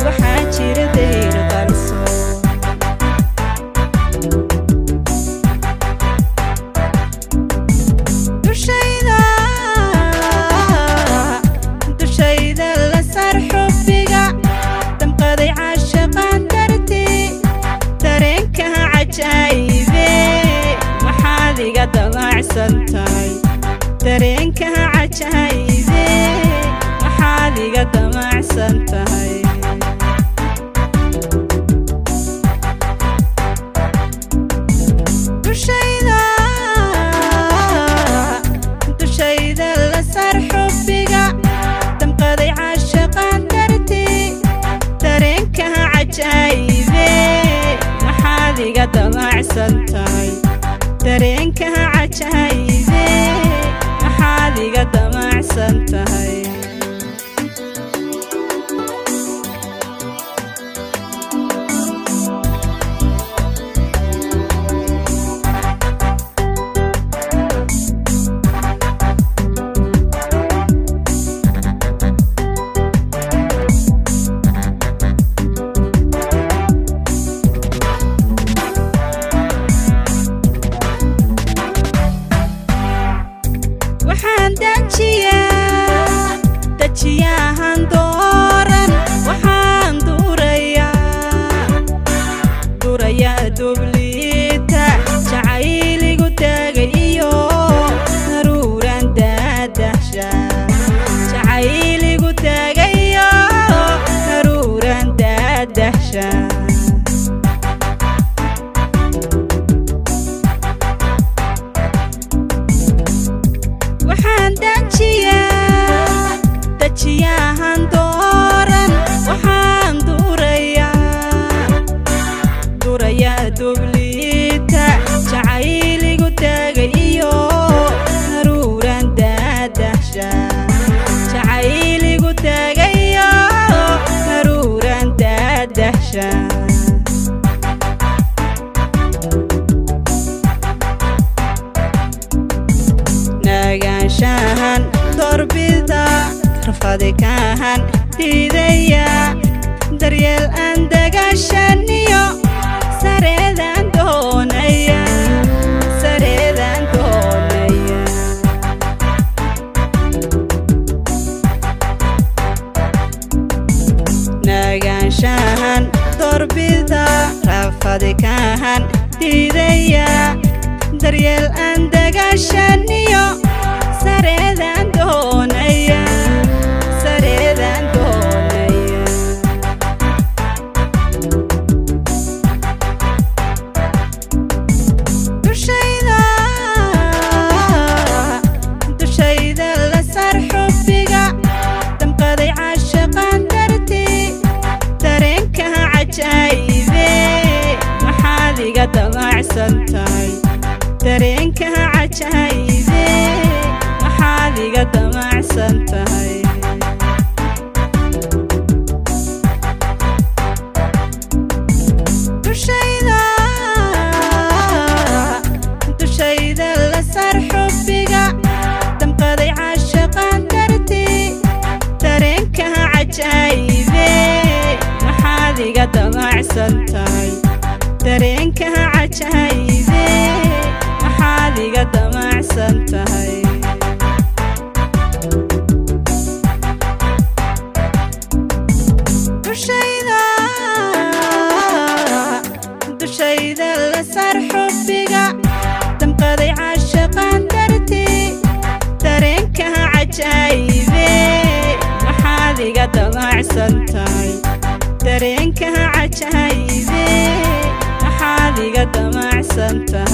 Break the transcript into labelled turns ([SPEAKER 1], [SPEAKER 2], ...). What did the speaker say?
[SPEAKER 1] waxaa jira dayr qalso dushayda la saar xubbiga damqaday caashaqaan dartii dareenka cajaayibe maxaad iga damacsan tahay dareenka cajaayibe maxaad iga damacsan tahay dushayda la saar xubbiga damqaday caashaqaan dartii dareenka cajaayibe maxaad iga damacsan tahay dareenka cajaayibe maxaad iga damacsan tahay waxaan dajiyahan dooran waxaan durayaa dubliita jacayligu taagay iyo daruuran daadahsha jacayligu taagay iyo daruuran daadahsha waxaan dajiyahan dooran waxaan durayaa dubliita jacayligu taagay iyo daruuran daadahsha jacayligu taagay iyo daruuran daadahsha nagaanshahan doorbida rafadi kahan diidaya daryeel aan dagaashaniyo sareedaan doonaya nagaanshahan doorbida rafadi kahan diidaya daryeel aan dagaashaniyo sareedaan doonaya dushayda la saar xubbiga damqaday caashaqaan dartii dareenka cajaayibe maxaad iga damacsan tahay dareenka cajaayibe maxaad iga damacsan tahay dushayda la saar xubbiga damqaday caashaqaan dartii dareenka cajaayibe maxaad iga damacsan tahay dareenka cajaayibe maxaad iga damacsan tahay dushayda la saar xubbiga damqaday caashaqaan dartii dareenka cajaayibe maxaad iga damacsan tahay dareenka cajaayibe maxaad iga damacsan tahay